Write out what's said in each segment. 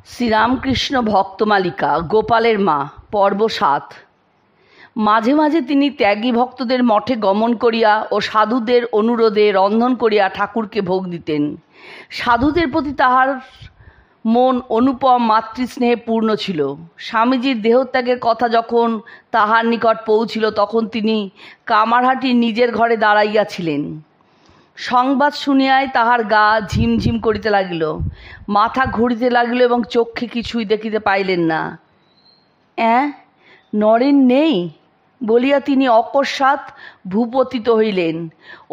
শ্রীরামকৃষ্ণ ভক্তমালিকা গোপালের মা পর্ব ৭। মাঝে মাঝে তিনি ত্যাগী ভক্তদের মঠে গমন করিয়া ও সাধুদের অনুরোধে রন্ধন করিয়া ঠাকুরকে ভোগ দিতেন। সাধুদের প্রতি তাহার মন অনুপম মাতৃস্নেহে পূর্ণ ছিল। স্বামীজির দেহত্যাগের কথা যখন তাহার নিকট পৌঁছিল তখন তিনি কামারহাটির নিজের ঘরে দাঁড়াইয়াছিলেন। সংবাদ শুনিয়াই তাহার গা ঝিমঝিম করিতে লাগিল, মাথা ঘুরিতে লাগিল এবং চক্ষে কিছুই দেখিতে পাইলেন না। নরেন নেই বলিয়া তিনি অকস্মাৎ ভূপতিত হইলেন।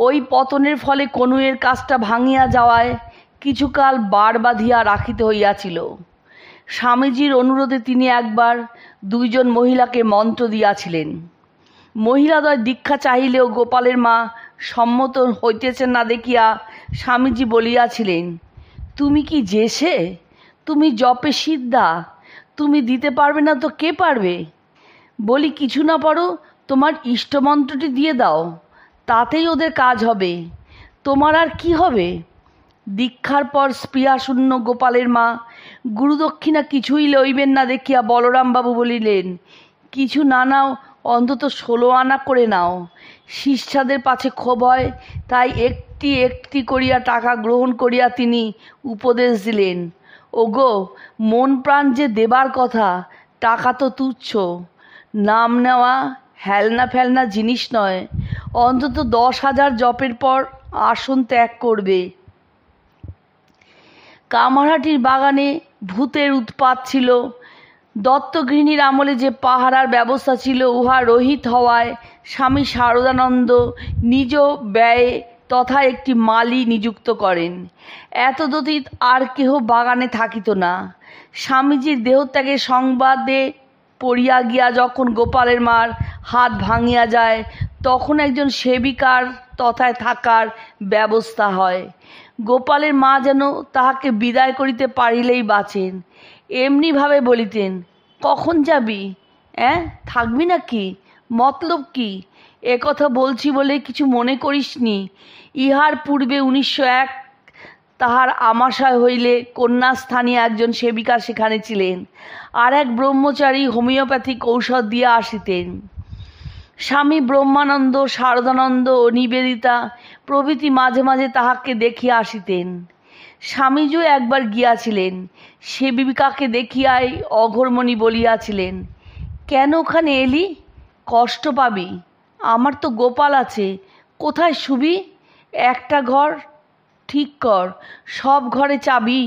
ওই পতনের ফলে কনুয়ের কাজটা ভাঙিয়া যাওয়ায় কিছুকাল বার বাঁধিয়া রাখিতে হইয়াছিল। স্বামীজির অনুরোধে তিনি একবার দুইজন মহিলাকে মন্ত্র দিয়াছিলেন। মহিলাদ্বয় দীক্ষা চাহিলেও গোপালের মা সম্মত হইতেছেন না দেখিয়া স্বামীজি বলিয়াছিলেন, তুমি কি যেসে? তুমি জপে সিদ্ধা, তুমি দিতে পারবে না তো কে পারবে? বলি কিছু না পারো, তোমার ইষ্টমন্ত্রটি দিয়ে দাও, তাতেই ওদের কাজ হবে, তোমার আর কি হবে? দীক্ষার পর স্পৃহাশূন্য গোপালের মা গুরুদক্ষিণা কিছুই লইবেন না দেখিয়া বলরামবাবু বলিলেন, কিছু না নাও অন্তত 16 আনা করে নাও। শিষ্যাদের পাছে ক্ষোভ হয়, তাই একটি একটি করিয়া টাকা গ্রহণ করিয়া তিনি উপদেশ দিলেন, ওগো, মন প্রাণ যে দেবার কথা, টাকা তো তুচ্ছ, নাম নেওয়া হেলনা ফেলনা জিনিস নয়, অন্তত 10,000 জপের পর আসন ত্যাগ করবে। কামারহাটির বাগানে ভূতের উৎপাত ছিল। দত্তগৃহিণীর আমলে যে পাহারার ব্যবস্থা ছিল উহা রহিত হওয়ায় স্বামী শারদানন্দ নিজ ব্যয়ে তথা একটি মালি নিযুক্ত করেন। এতদতীত আর কেহ বাগানে থাকিত না। স্বামীজির দেহত্যাগের সংবাদে পড়িয়া গিয়া যখন গোপালের মার হাত ভাঙিয়া যায় তখন একজন সেবিকার তথায় থাকার ব্যবস্থা হয়। গোপালের মা যেন তাহাকে বিদায় করিতে পারিলেই বাঁচেন। এমনিভাবে বলিতেন, কখন যাবি? থাকবি নাকি? মতলব কি? একথা বলছি বলে কিছু মনে করিসনি। ইহার পূর্বে 1901 তাহার আমাশয় হইলে কন্যাস্থানীয় একজন সেবিকা সেখানে ছিলেন, আর এক ব্রহ্মচারী হোমিওপ্যাথিক ঔষধ দিয়া আসিতেন। স্বামী ব্রহ্মানন্দ, শারদানন্দ ও নিবেদিতা প্রভৃতি মাঝে মাঝে তাহাকে দেখিয়া আসিতেন। স্বামীজিও একবার গিয়াছিলেন। সেবিকাকে দেখিয়াই অঘোরমণি বলিয়াছিলেন, কেন ওখানে এলি? কষ্ট পাবি, আমার তো গোপাল আছে, কোথায় শুবি? একটা ঘর ঠিক কর, সব ঘরে চাবি।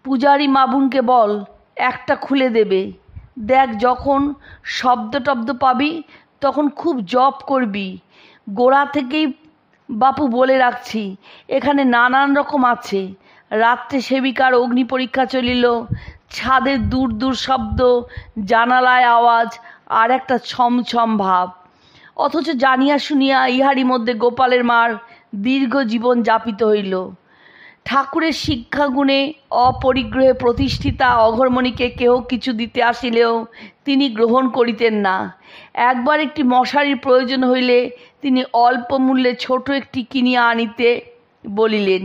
পূজারি মাবুনকে বল একটা খুলে দেবে। দেখ, যখন শব্দ টব্দ পাবি তখন খুব জপ করবি। গোড়া থেকেই বাপু বলে রাখছি, এখানে নানান রকম আছে। রাত্রে সেবিকার অগ্নি পরীক্ষা চলিল। ছাদের দূর দূর শব্দ, জানালায় আওয়াজ, আর একটা ছমছম ভাব। অথচ জানিয়া শুনিয়া ইহারই মধ্যে গোপালের মার দীর্ঘ জীবন যাপিত হইল। ঠাকুরের শিক্ষাগুণে অপরিগ্রহে প্রতিষ্ঠিতা অঘোরমণিকে কেহ কিছু দিতে আসিলেও তিনি গ্রহণ করিতেন না। একবার একটি মশারির প্রয়োজন হইলে তিনি অল্প মূল্যে ছোট একটি কিনিয়া আনিতে বলিলেন,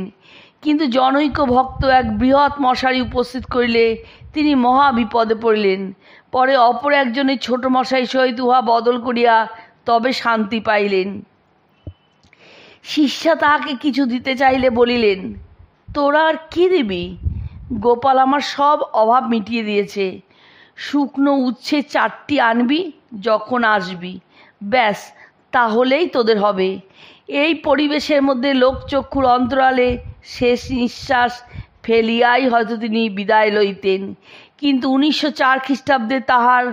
কিন্তু জনৈক ভক্ত এক বৃহৎ মশারি উপস্থিত করিলে তিনি মহা বিপদে পড়িলেন। পরে অপর একজনের ছোট মশারি সহিত উহা বদল করিয়া তবে শান্তি পাইলেন। শিষ্যা তাহাকে কিছু দিতে চাইলে বলিলেন, তোরা আর কি দিবি? গোপাল আমার সব অভাব মিটিয়ে দিয়েছে। শুকনো উচ্ছে 4টি আনবি যখন আসবি, ব্যাস, তাহলেই তোদের হবে। এই পরিবেশের মধ্যে লোকচক্ষুর অন্তরালে শেষ নিঃশ্বাস ফেলিয়াই হয়তো তিনি বিদায় লইতেন। কিন্তু 1904 খ্রিস্টাব্দে তাহার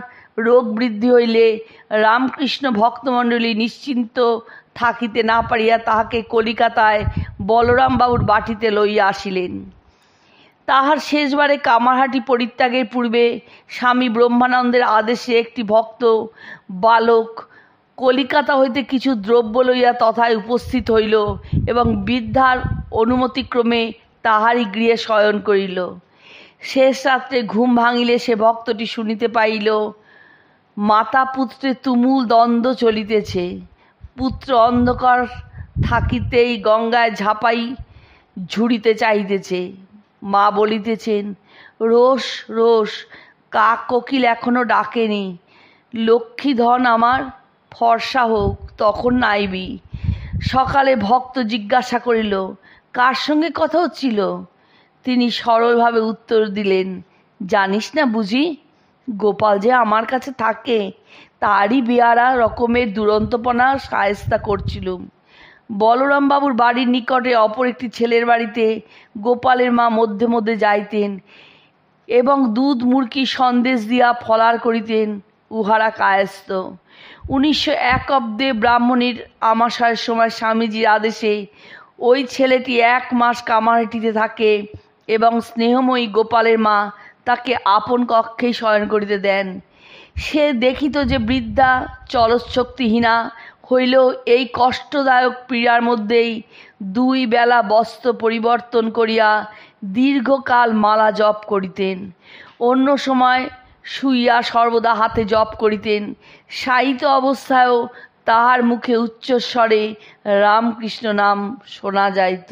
রোগ বৃদ্ধি হইলে রামকৃষ্ণ ভক্তমণ্ডলী নিশ্চিন্ত থাকিতে না পারিয়া তাহাকে কলিকাতায় বলরামবাবুর বাটিতে লইয়া আসিলেন। তাহার শেষবারে কামারহাটি পরিত্যাগের পূর্বে স্বামী ব্রহ্মানন্দের আদেশে একটি ভক্ত বালক কলিকাতা হইতে কিছু দ্রব্য লইয়া তথায় উপস্থিত হইল এবং বৃদ্ধার অনুমতিক্রমে তাহারই গৃহে শয়ন করিল। শেষ রাত্রে ঘুম ভাঙিলে সে ভক্তটি শুনিতে পাইল, মাতা পুত্রে তুমুল দ্বন্দ্ব চলিতেছে। পুত্র অন্ধকার থাকিতেই গঙ্গায় ঝাঁপাই ঝুড়িতে চাহিতেছে। মা বলিতেছেন, রোষ রোষ, কাক কোকিল এখনো ডাকেনি, লক্ষ্মীধন আমার ফর্সা হোক তখন নাইবি। সকালে ভক্ত জিজ্ঞাসা করিল, কার সঙ্গে কথা হচ্ছিল? তিনি সরলভাবে উত্তর দিলেন, জানিস না বুঝি? গোপাল যে আমার কাছে থাকে, তারই বেয়ারা রকমের দুরন্তপনা সায়স্তা করছিলুম। বলরামবাবুর বাড়ির নিকটে অপর একটি ছেলের বাড়িতে গোপালের মা মধ্যে মধ্যে যাইতেন এবং দুধ মুরকি সন্দেশ দিয়া ফলার করিতেন, উহারা কায়স্থ। 1901 অব্দে ব্রাহ্মণীর আমাশয়ের সময় স্বামীজির আদেশে ওই ছেলেটি 1 মাস কামারহাটিতে থাকে এবং স্নেহময়ী গোপালের মা তাকে আপন কক্ষেই শয়ন করিতে দেন। সে দেখিত যে বৃদ্ধা চলৎশক্তিহীনা হইলেও এই কষ্টদায়ক পীড়ার মধ্যেই 2 বেলা বস্ত্র পরিবর্তন করিয়া দীর্ঘকাল মালা জপ করিতেন। অন্য সময় শুইয়া সর্বদা হাতে জপ করিতেন। শায়িত অবস্থায়ও তাহার মুখে উচ্চস্বরে রামকৃষ্ণ নাম শোনা যাইত।